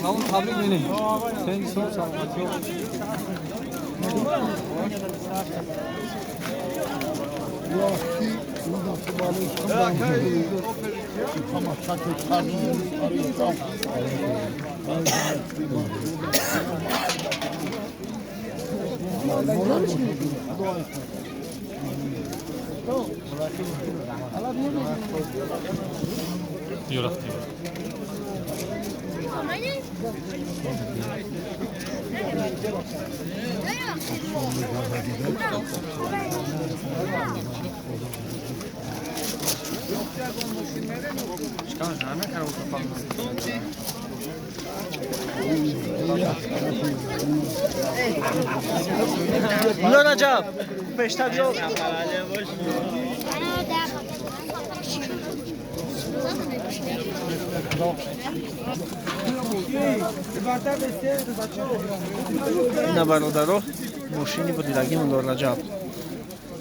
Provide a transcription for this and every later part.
Tamam tabii benim. Sen sor sana. Yorak diyor. Çıkan zahmet kadar uzun Bunlar acaba. Beşler yok. این برادرها ماشینی بود دیدگی مولار رجب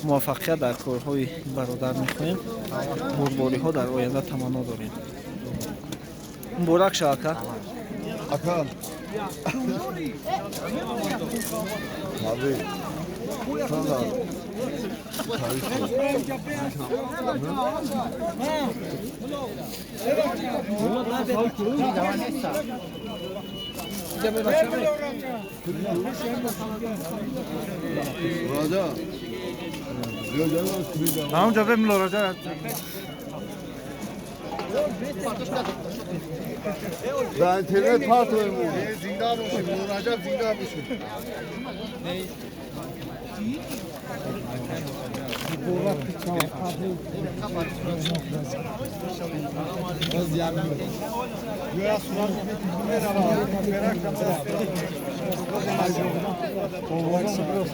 موفقیت در کارهای برادر میخواهیم بردباری ها در آینده تمنا داریم مبارک شاکر Akan. Abi. Sana. Raja. Tamam canım olacak. Ben internet partiyim. Zindan olsun, Nuracak zindan olsun.